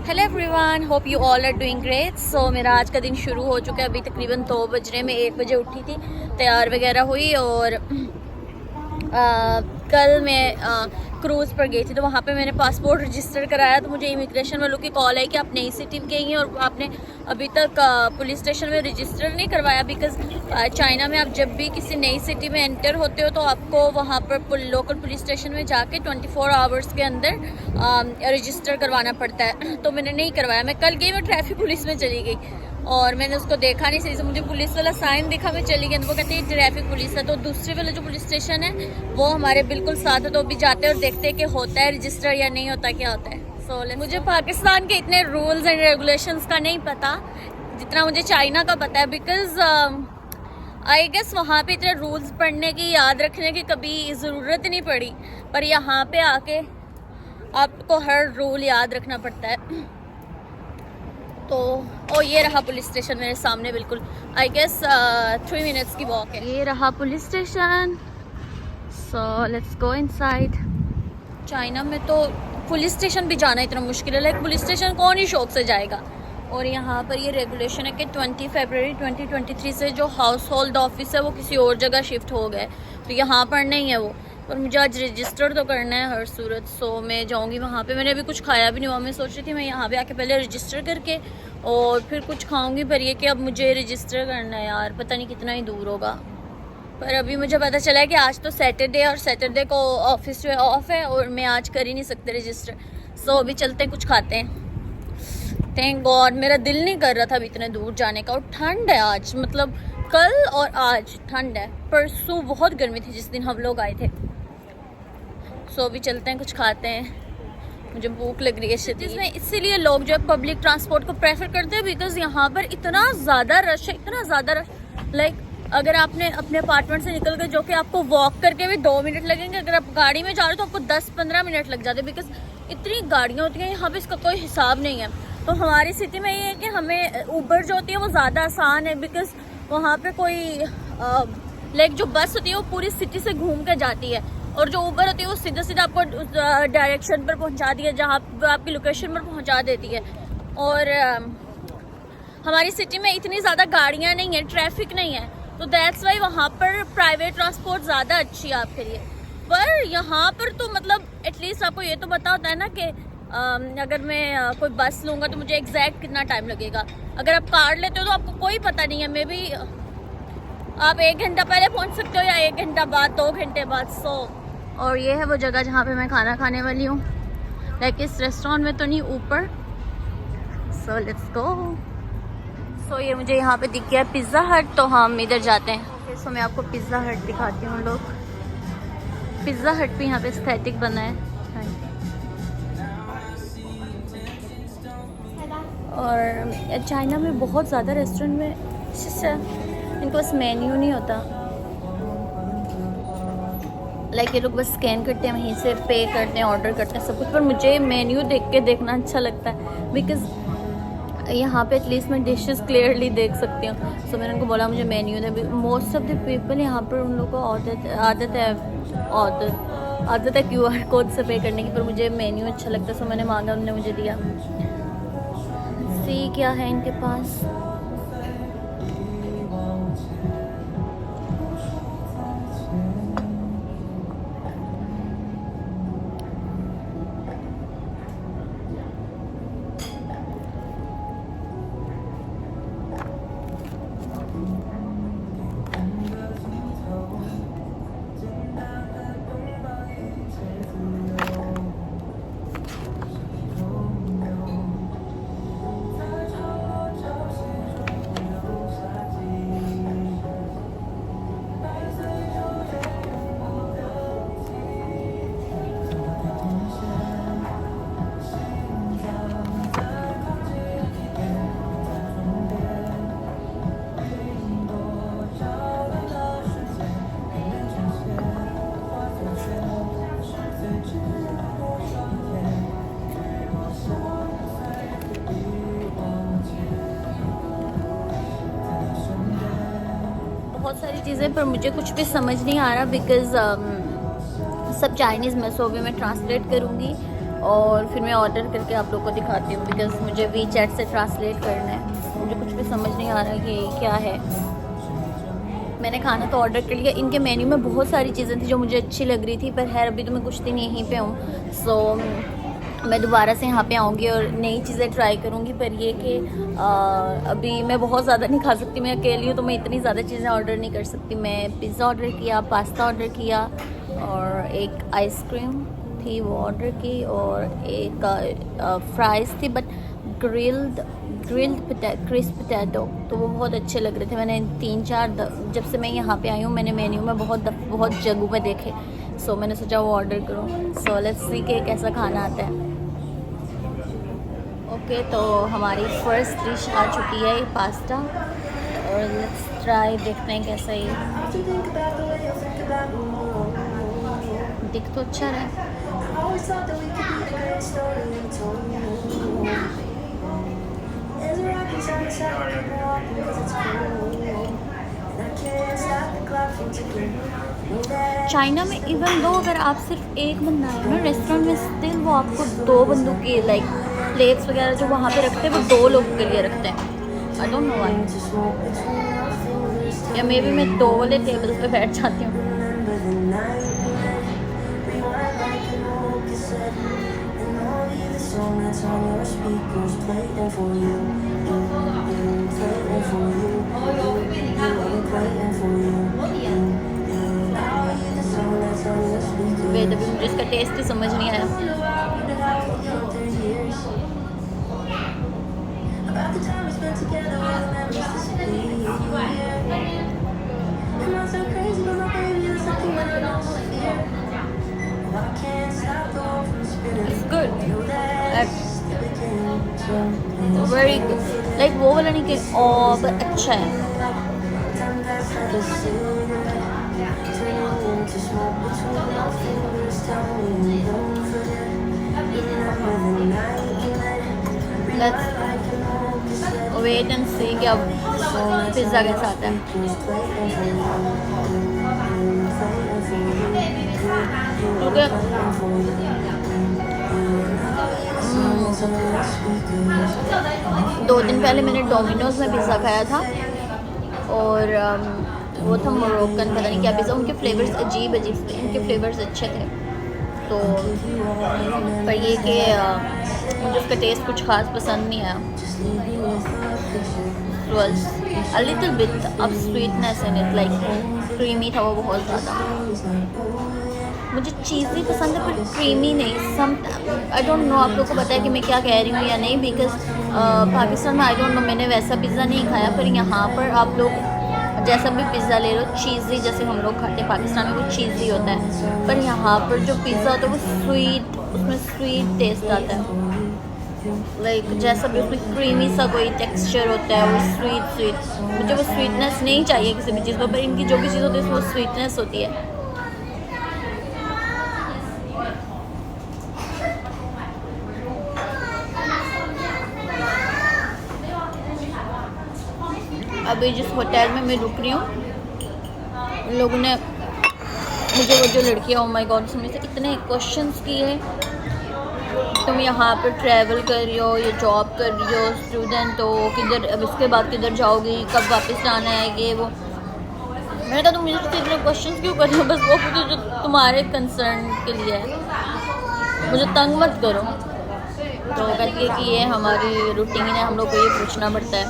Hello everyone, hope you all are doing great. So मेरा आज का दिन शुरू हो चुका है। अभी तकरीबन 2 बज रहे, मैं 1 बजे उठी थी, तैयार वगैरह हुई और कल मैं क्रूज़ पर गई थी, तो वहाँ पे मैंने पासपोर्ट रजिस्टर कराया। तो मुझे इमिग्रेशन वालों की कॉल है कि आप नई सिटी में गई हैं और आपने अभी तक पुलिस स्टेशन में रजिस्टर नहीं करवाया। बिकॉज चाइना में आप जब भी किसी नई सिटी में एंटर होते हो तो आपको वहाँ पर लोकल पुलिस स्टेशन में जाके 24 आवर्स के अंदर रजिस्टर करवाना पड़ता है। तो मैंने नहीं करवाया। मैं कल गई, मैं ट्रैफिक पुलिस में चली गई और मैंने उसको देखा नहीं सही से। मुझे पुलिस वाला साइन दिखा, मैं चली गई, तो वो कहते हैं ट्रैफिक पुलिस है। तो दूसरे वाला जो पुलिस स्टेशन है वो हमारे बिल्कुल साथ है, तो अभी जाते हैं और देखते हैं कि होता है रजिस्टर या नहीं होता, क्या होता है। मुझे पाकिस्तान के इतने रूल्स एंड रेगुलेशंस का नहीं पता जितना मुझे चाइना का पता है। बिकॉज आई गेस वहाँ पे इतने रूल्स पढ़ने की, याद रखने की कभी ज़रूरत नहीं पड़ी, पर यहाँ पे आके आपको हर रूल याद रखना पड़ता है। तो ये रहा पुलिस स्टेशन मेरे सामने, बिल्कुल आई गेस 3 मिनट्स की वॉक है। ये रहा police station. So let's go inside. China में तो पुलिस स्टेशन भी जाना इतना मुश्किल है, लाइक पुलिस स्टेशन कौन ही शौक से जाएगा। और यहाँ पर ये रेगुलेशन है कि 20 फरवरी 2023 से जो हाउस होल्ड ऑफिस है वो किसी और जगह शिफ्ट हो गए, तो यहाँ पर नहीं है वो। पर मुझे आज रजिस्टर तो करना है हर सूरत। सो मैं जाऊँगी वहाँ पे। मैंने अभी कुछ खाया भी नहीं हुआ। मैं सोच रही थी मैं यहाँ पे आके पहले रजिस्टर करके और फिर कुछ खाऊँगी, पर ये कि अब मुझे रजिस्टर करना है यार, पता नहीं कितना ही दूर होगा। पर अभी मुझे पता चला है कि आज तो सैटरडे और सैटरडे को ऑफिस जो है ऑफ है और मैं आज कर ही नहीं सकते रजिस्टर। सो अभी चलते हैं, कुछ खाते हैं। थैंक गॉड, मेरा दिल नहीं कर रहा था अभी इतने दूर जाने का। और ठंड है आज, मतलब कल और आज ठंड है। परसों बहुत गर्मी थी जिस दिन हम लोग आए थे। सो अभी चलते हैं, कुछ खाते हैं, मुझे भूख लग रही है शदीद। इसमें इसीलिए लोग जो है पब्लिक ट्रांसपोर्ट को प्रेफर करते हैं, बिकॉज यहाँ पर इतना ज़्यादा रश है, इतना ज़्यादा रश। लाइक अगर आपने अपने अपार्टमेंट से निकल गए, जो कि आपको वॉक करके भी 2 मिनट लगेंगे, अगर आप गाड़ी में जा रहे हो तो आपको 10-15 मिनट लग जाते हैं। बिकॉज इतनी गाड़ियाँ होती हैं यहाँ पे, इसका कोई हिसाब नहीं है। तो हमारी सिटी में ये है कि हमें ऊबर जो होती है वो ज़्यादा आसान है, बिकॉज वहाँ पे कोई लाइक जो बस होती है वो पूरी सिटी से घूम कर जाती है, और जो ऊबर होती है वो सीधा सीधा आपको उस डायरेक्शन पर पहुँचा दी है जहाँ आपकी लोकेशन पर पहुँचा देती है। और हमारी सिटी में इतनी ज़्यादा गाड़ियाँ नहीं है, ट्रैफिक नहीं है, तो दैट्स वाई वहाँ पर प्राइवेट ट्रांसपोर्ट ज़्यादा अच्छी है आपके लिए। पर यहाँ पर तो मतलब एटलीस्ट आपको ये तो पता होता है ना कि अगर मैं कोई बस लूँगा तो मुझे एग्जैक्ट कितना टाइम लगेगा। अगर आप कार लेते हो तो आपको कोई पता नहीं है, मे बी आप 1 घंटा पहले पहुँच सकते हो या 1 घंटा बाद, 2 घंटे बाद। सो और ये है वो जगह जहाँ पे मैं खाना खाने वाली हूँ, लाइक इस रेस्टोरेंट में तो नहीं, ऊपर। So let's go. सो ये मुझे यहाँ पे दिख गया पिज़्ज़ा हट, तो हम इधर जाते हैं। सो मैं आपको पिज़्ज़ा हट दिखाती हूँ। लोग पिज़्ज़ा हट भी यहाँ पे एस्थेटिक बना है। और चाइना में बहुत ज़्यादा रेस्टोरेंट में इनके पास मेन्यू नहीं होता, लाइक ये लोग बस स्कैन करते हैं, वहीं से पे करते हैं, ऑर्डर करते हैं सब कुछ। पर मुझे मेन्यू देख के देखना अच्छा लगता है, बिकॉज यहाँ पे एटलीस्ट मैं डिशेस क्लियरली देख सकती हूँ। सो मैंने उनको बोला मुझे menu they. Most of the people यहाँ पर उन लोगों को आदत है QR कोड से पे करने की, पर मुझे मेन्यू अच्छा लगता है। सो मैंने मांगा, उन्होंने मुझे दिया। सी क्या है इनके पास। बहुत सारी चीज़ें, पर मुझे कुछ भी समझ नहीं आ रहा, बिकॉज़ सब चाइनीज़ में। सो भी मैं ट्रांसलेट करूँगी और फिर मैं ऑर्डर करके आप लोग को दिखाती हूँ, बिकॉज़ मुझे वीचैट से ट्रांसलेट करना है। मुझे कुछ भी समझ नहीं आ रहा कि क्या है। मैंने खाना तो ऑर्डर कर लिया। इनके मेन्यू में बहुत सारी चीज़ें थी जो मुझे अच्छी लग रही थी, पर खैर अभी तो मैं कुछ दिन यहीं पे हूँ, सो मैं दोबारा से यहाँ पे आऊँगी और नई चीज़ें ट्राई करूँगी। पर ये कि अभी मैं बहुत ज़्यादा नहीं खा सकती, मैं अकेली हूँ तो मैं इतनी ज़्यादा चीज़ें ऑर्डर नहीं कर सकती। मैं पिज़्ज़ा ऑर्डर किया, पास्ता ऑर्डर किया और एक आइसक्रीम थी वो ऑर्डर की, और एक फ्राइज़ थी बट ग्रिल्ड क्रिस्प पोटैटो, तो वो बहुत अच्छे लग रहे थे। मैंने 3-4 जब से मैं यहाँ पे आई हूँ मैंने मेन्यू में बहुत जगहों पे देखे, सो मैंने सोचा वो ऑर्डर करूँ। सो लेट्स सी कि कैसा खाना आता है। ओके, तो हमारी फर्स्ट डिश आ चुकी है, पास्ता, और लेट्स ट्राई, देखते हैं कैसा ये दिख तो अच्छा रहा है। चाइना में इवन दो अगर आप सिर्फ एक बंदा है ना रेस्टोरेंट में, स्टिल वो आपको 2 बंदों के लाइक प्लेट्स वगैरह जो वहाँ पे रखते हैं वो 2 लोगों के लिए रखते हैं। आई डोंट नो व्हाई, या मे बी मैं 2 वाले टेबल पे बैठ जाती हूँ। वेद अभी मुझे इसका टेस्ट ही समझ नहीं आया। It's good, very good, like वो वाला नहीं कि और अच्छा है। Let's wait and see कि अब पिज़्ज़ा कैसा आता है। ओके, 2 दिन पहले मैंने डोमिनोज़ में पिज़्ज़ा खाया था, और वो था मोरक्कन, पता नहीं क्या पिज़्ज़ा। उनके फ्लेवर्स अजीब थे, उनके फ्लेवर्स अच्छे थे, तो पर ये कि मुझे उसका टेस्ट कुछ ख़ास पसंद नहीं आया। was a little bit of sweetness in it, like creamy था वो बहुत ज़्यादा। मुझे चीज़ी पसंद है पर क्रीमी नहीं। आई डोंट नो आप लोगों को पता है कि मैं क्या कह रही हूँ या नहीं, बिकॉज पाकिस्तान में आई डोंट नो, मैंने वैसा पिज़्ज़ा नहीं खाया, पर यहाँ पर आप लोग जैसा भी पिज़्ज़ा ले लो चीज़ी, जैसे हम लोग खाते हैं पाकिस्तान में वो चीज़ी होता है, पर यहाँ पर जो पिज़्ज़ा होता है वो स्वीट, उसमें स्वीट टेस्ट आता है, लाइक जैसा भी उसमें क्रीमी सा कोई टेक्सचर होता है वो स्वीट। मुझे वो स्वीटनेस नहीं चाहिए किसी भी चीज़ पर इनकी जो भी चीज़ होती है उसमें वो स्वीटनेस होती है। अभी जिस होटल में मैं रुक रही हूँ उन लोगों ने मुझे, वो जो लड़कियाँ, ओह माय गॉड, उसमें से इतने क्वेश्चंस किए, तुम यहाँ पर ट्रैवल कर रही हो, ये जॉब कर रही हो, स्टूडेंट हो, किधर, अब इसके बाद किधर जाओगी, कब वापस जाना है, ये वो। मैंने कहा तुम मुझे इतने क्वेश्चन क्यों कर रहे हो, बस वो पूछो जो तुम्हारे कंसर्न के लिए है, मुझे तंग मत करो। तो कहती है कि ये हमारी रूटीन है, हम लोग को ये पूछना पड़ता है।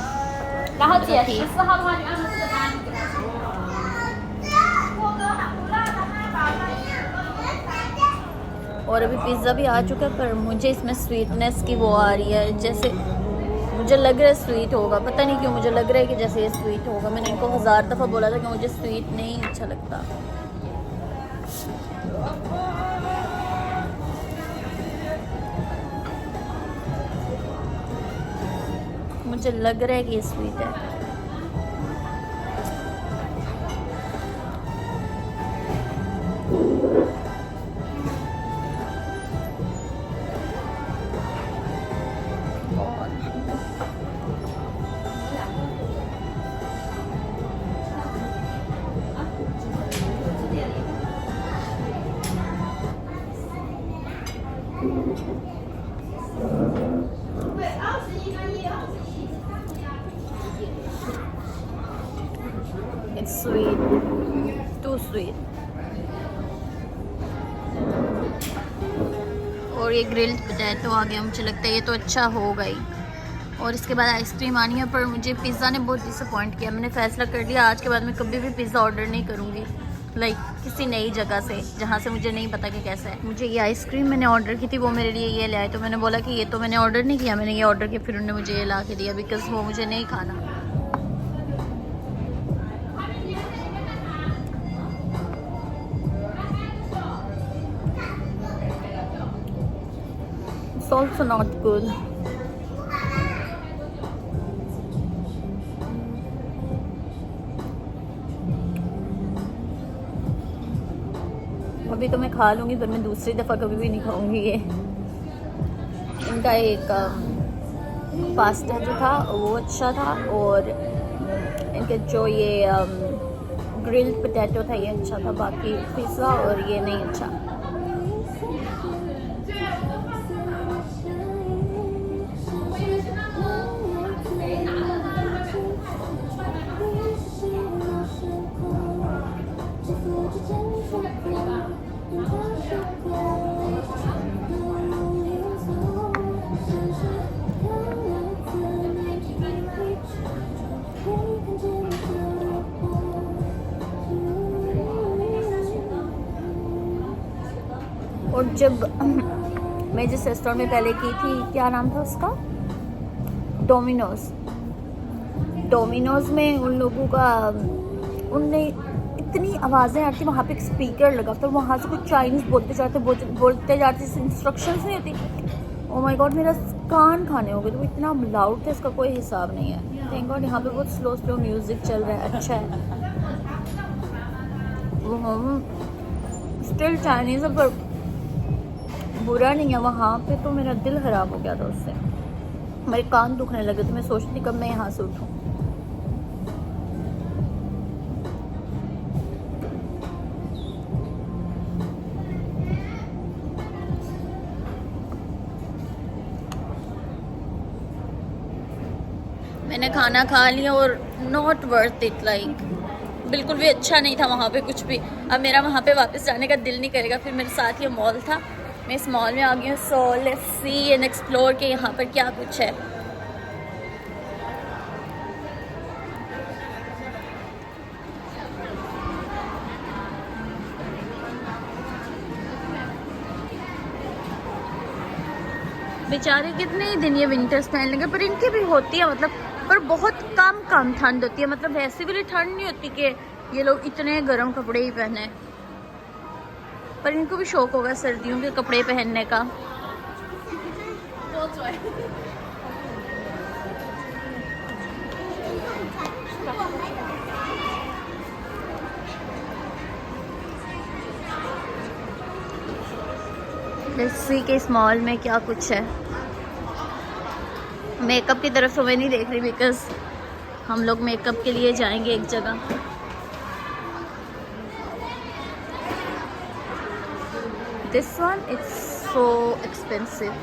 और अभी पिज़्ज़ा भी आ चुका है, पर मुझे इसमें स्वीटनेस की वो आ रही है, जैसे मुझे लग रहा है स्वीट होगा, पता नहीं क्यों मुझे लग रहा है कि जैसे ये स्वीट होगा। मैंने इनको 1000 दफ़ा बोला था कि मुझे स्वीट नहीं अच्छा लगता। मुझे लग रहा है कि ये स्वीट है। Sweet, too sweet. और ये ग्रिल्ड पोटैटो आ गया, मुझे लगता है ये तो अच्छा होगा ही। और इसके बाद आइसक्रीम आनी है, पर मुझे पिज़्ज़ा ने बहुत डिसअपॉइंट किया। मैंने फ़ैसला कर लिया आज के बाद मैं कभी भी पिज़्ज़ा ऑर्डर नहीं करूँगी, लाइक किसी नई जगह से जहाँ से मुझे नहीं पता कि कैसा है। मुझे ये आइसक्रीम मैंने ऑर्डर की थी, वो मेरे लिए ये ले आए, तो मैंने बोला कि ये तो मैंने ऑर्डर नहीं किया, मैंने ये ऑर्डर किया। फिर उन्होंने मुझे ये ला के दिया बिकॉज़ वो मुझे नहीं खाना। It's also not good. अभी तो मैं खा लूँगी, पर मैं दूसरी दफ़ा कभी भी नहीं खाऊँगी ये। इनका एक पास्ता जो था वो अच्छा था, और इनके जो ये ग्रिल्ड पोटैटो था ये अच्छा था। बाकी पिज़्ज़ा और ये नहीं अच्छा। और जब मैं जिस रेस्टोरेंट में पहले की थी, क्या नाम था उसका, डोमिनोज़ में उन लोगों का, उनने इतनी आवाज़ें आती, वहाँ पे एक स्पीकर लगा, तो वहाँ से कुछ चाइनीज़ बोलते जाते इंस्ट्रक्शंस नहीं होती। ओह माय गॉड, मेरा कान खाने हो गए, तो वो इतना लाउड था, इसका कोई हिसाब नहीं है। थैंक गॉड यहाँ पे बहुत स्लो म्यूज़िक चल रहा है, अच्छा है। वो स्टिल चाइनीज़ है, पर बुरा नहीं है। वहाँ पे तो मेरा दिल ख़राब हो गया था उससे, मेरे कान दुखने लगे, तो मैं सोचती कब मैं यहाँ से उठूँ। मैंने खाना खा लिया और नॉट वर्थ इट, लाइक बिल्कुल भी अच्छा नहीं था वहाँ पे कुछ भी। अब मेरा वहाँ पे वापस जाने का दिल नहीं करेगा। फिर मेरे साथ ये मॉल था, मैं इस मॉल में आ गई हूँ। So let's see and explore कि यहाँ पर क्या कुछ है। बेचारे कितने ही दिन ये विंटर्स पहन लेंगे, पर इनकी भी होती है मतलब, पर बहुत कम ठंड होती है। मतलब वैसे भी ठंड नहीं होती कि ये लोग इतने गर्म कपड़े ही पहने, पर इनको भी शौक होगा सर्दियों के कपड़े पहनने का। लेट्स सी के इस मॉल में क्या कुछ है। मेकअप की तरफ तो मैं नहीं देख रही, बिकॉज हम लोग मेकअप के लिए जाएंगे एक जगह। This one it's so expensive,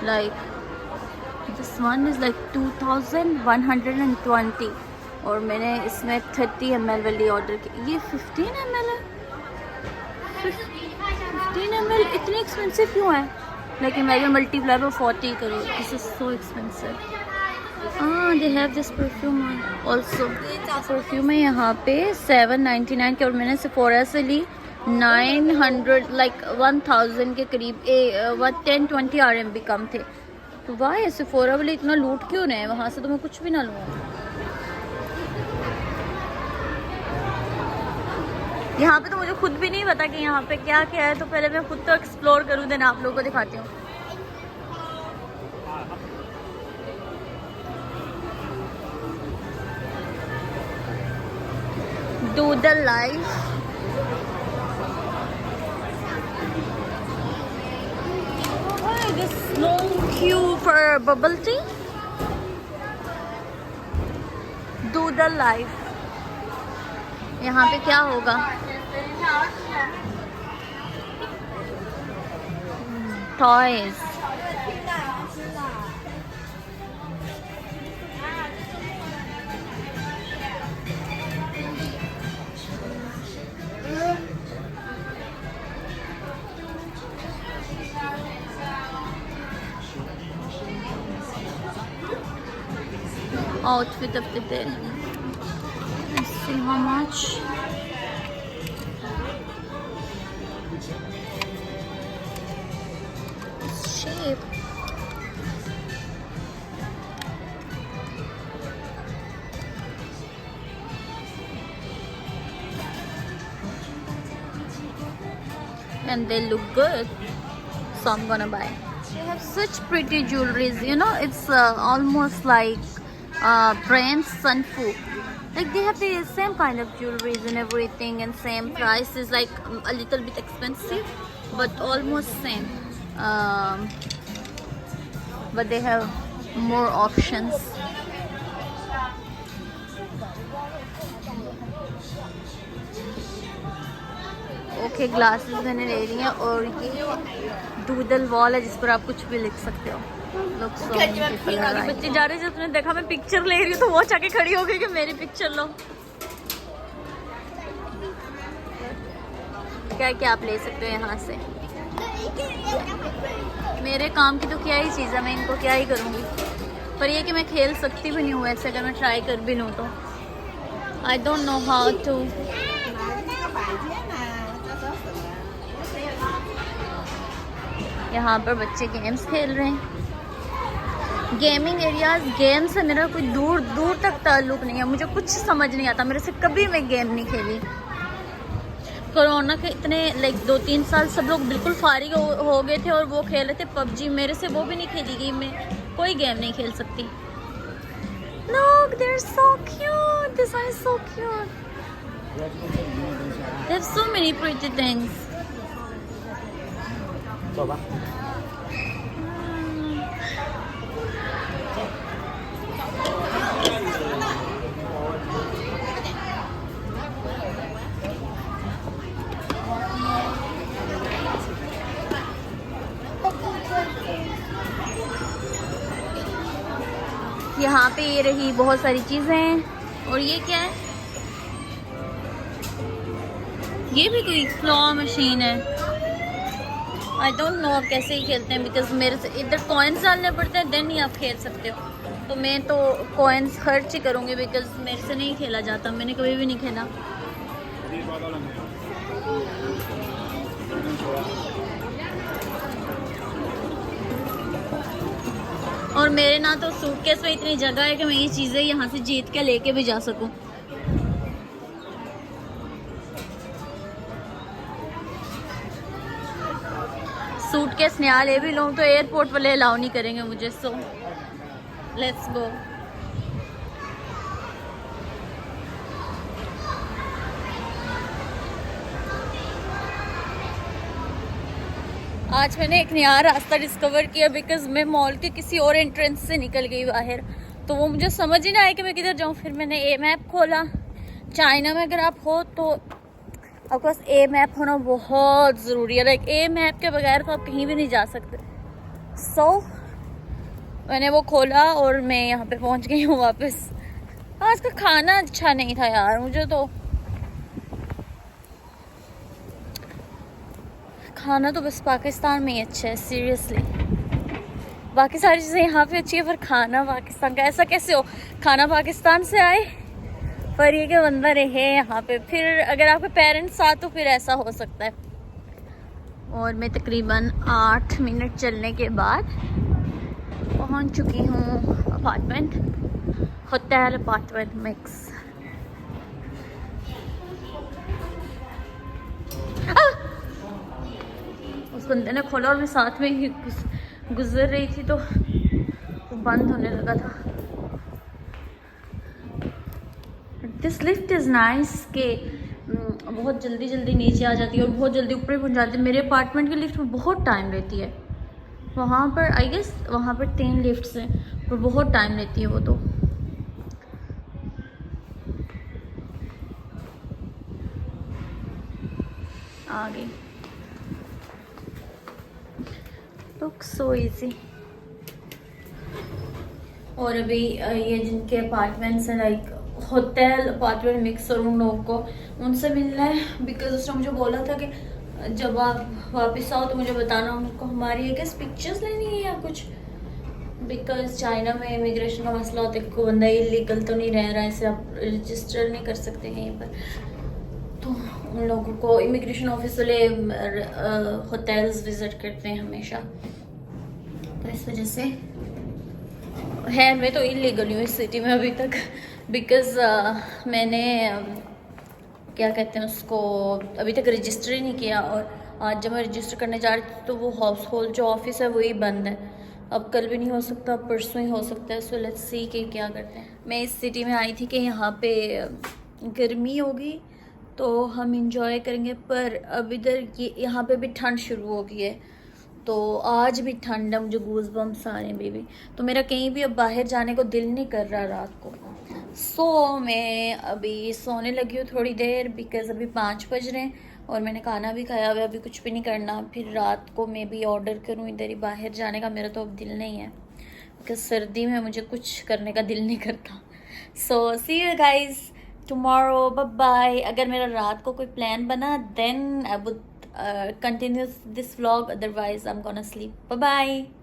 like this one is like 2120, और मैंने इसमें 30 ml वाली ऑर्डर की। ये 15 ml है। 15 ml इतनी एक्सपेंसिव क्यों है? लाइक इमेजिन मल्टीप्लाई बाय 40 करो, this is so expensive. They have this perfume also. Perfume है यहाँ पे 799 के, और मैंने सेफोरा से ली 900 लाइक 1000 के करीब। 10-20 RMB कम थे। तो वाह, सेफोरा वाले इतना लूट क्यों रहे हैं? वहाँ से तो मैं कुछ भी ना लूँ। यहाँ पे तो मुझे खुद भी नहीं पता कि यहाँ पे क्या क्या है, तो पहले मैं खुद तो एक्सप्लोर करूँ, देन आप लोगों को दिखाती हूँ। Doodle life, this long queue for bubble tea. Doodle life, यहाँ पे क्या होगा? Toys. outfit of the day. Let's see how much. It's cheap. And they look good, so I'm gonna buy. They have such pretty jewelries, you know, it's almost like brand Sun Fu. Like they have the same kind of jewelries and everything, and same price is like a little bit expensive, but almost same. But they have more options. Okay glasses मैंने ले ली हैं और ये doodle wall है जिस पर आप कुछ भी लिख सकते हो। लोग बच्चे जा रहे थे, उसने देखा मैं पिक्चर ले रही हूँ तो वो आके खड़ी हो गई कि मेरी पिक्चर लो। क्या क्या आप ले सकते हो यहाँ से। मेरे काम की तो क्या ही चीज़ है, मैं इनको क्या ही करूँगी, पर ये कि मैं खेल सकती भी नहीं हूँ ऐसे, अगर मैं ट्राई कर भी लूँ तो। I don't know how to. यहाँ पर बच्चे गेम्स खेल रहे हैं। गेमिंग एरियाज, गेम से मेरा कोई दूर दूर तक ताल्लुक नहीं है, मुझे कुछ समझ नहीं आता, मेरे से कभी मैं गेम नहीं खेली। कोरोना के इतने लाइक 2-3 साल सब लोग बिल्कुल फारिग हो गए थे और वो खेल रहे थे पबजी, मेरे से वो भी नहीं खेली गई, मैं कोई गेम नहीं खेल सकती। Look, they're so cute. This one is so cute. They have so many pretty things. यहाँ पे ये रही बहुत सारी चीजें, और ये क्या है, ये भी कोई क्लॉ मशीन है। आई डोंट नो आप कैसे ही खेलते हैं, बिकॉज मेरे से इधर कॉइन्स डालने पड़ते हैं, देन ही आप खेल सकते हो। तो मैं तो कॉइन्स खर्च ही करूँगी, बिकॉज मेरे से नहीं खेला जाता, मैंने कभी भी नहीं खेला। और मेरे ना तो सूटकेस में इतनी जगह है कि मैं ये चीज़ें यहाँ से जीत के लेके भी जा सकूँ। सूटकेस नया ले भी लूँ तो एयरपोर्ट वाले अलाउ नहीं करेंगे मुझे, सो लेट्स गो। आज मैंने एक नया रास्ता डिस्कवर किया, बिकॉज मैं मॉल के किसी और एंट्रेंस से निकल गई बाहर, तो वो मुझे समझ ही नहीं आया कि मैं किधर जाऊँ। फिर मैंने ए मैप खोला। चाइना में अगर आप हो तो आपके पास ए मैप होना बहुत ज़रूरी है, लाइक ए मैप के बगैर तो आप कहीं भी नहीं जा सकते। सो मैंने वो खोला और मैं यहाँ पे पहुँच गई हूँ वापस। आज का खाना अच्छा नहीं था यार, मुझे तो खाना तो बस पाकिस्तान में ही अच्छा है, सीरियसली। बाकी सारी चीज़ें यहाँ पे अच्छी है, पर खाना पाकिस्तान का। ऐसा कैसे हो, खाना पाकिस्तान से आए पर ये कि बंदा रहे यहाँ पे। फिर अगर आपके पेरेंट्स साथ तो फिर ऐसा हो सकता है। और मैं तकरीबन 8 मिनट चलने के बाद पहुँच चुकी हूँ अपार्टमेंट, होटल अपार्टमेंट मिक्स। उस बंदे ने खोला और मैं साथ में ही गुजर रही थी तो बंद होने लगा था। दिस लिफ्ट इज़ नाइस के बहुत जल्दी जल्दी नीचे आ जाती है और बहुत जल्दी ऊपर पहुंच जाती है। मेरे अपार्टमेंट की लिफ्ट में बहुत टाइम लेती है, वहाँ पर आई गेस वहाँ पर 3 लिफ्ट्स हैं पर बहुत टाइम लेती है वो तो। आ गई। Look so easy. और अभी ये जिनके अपार्टमेंट्स हैं लाइक होटल अपार्टमेंट मिक्स, और उन लोगों को उनसे मिलना है, बिकॉज उसने मुझे बोला था कि जब आप वापस आओ तो मुझे बताना। उनको हमारी आई गेस पिक्चर्स लेनी है या कुछ, बिकॉज चाइना में इमिग्रेशन का मसला होता है, कोई बंदा इलीगल तो नहीं रह रहा है, इसे आप रजिस्टर नहीं कर सकते कहीं पर, तो उन लोगों को इमिग्रेशन ऑफिस वाले होटल्स विज़िट करते हैं हमेशा, तो इस वजह से है। मैं तो इलीगल हूँ इस सिटी में अभी तक, बिकॉज़ मैंने क्या कहते हैं उसको, अभी तक रजिस्टर ही नहीं किया, और आज जब मैं रजिस्टर करने जा रही थी तो वो हाउस होल्ड जो ऑफिस है वही बंद है। अब कल भी नहीं हो सकता, परसों ही हो सकता है, सो लेट्स सी कि क्या करते हैं। मैं इस सिटी में आई थी कि यहाँ पे गर्मी होगी तो हम इंजॉय करेंगे, पर अब इधर ये यहाँ पे भी ठंड शुरू हो गई है, तो आज भी ठंड है, मुझे गूज बम्स आ रहे हैं बेबी, तो मेरा कहीं भी अब बाहर जाने को दिल नहीं कर रहा रात को। मैं अभी सोने लगी हूँ थोड़ी देर, बिकॉज़ अभी 5 बज रहे हैं और मैंने खाना भी खाया हुआ है, अभी कुछ भी नहीं करना, फिर रात को मैं भी ऑर्डर करूँ इधर ही, बाहर जाने का मेरा तो अब दिल नहीं है, बिकॉज सर्दी में मुझे कुछ करने का दिल नहीं करता। See you guys tomorrow, bye bye. अगर मेरा रात को कोई प्लान बना then I would continue this vlog, otherwise I'm gonna sleep. Bye bye.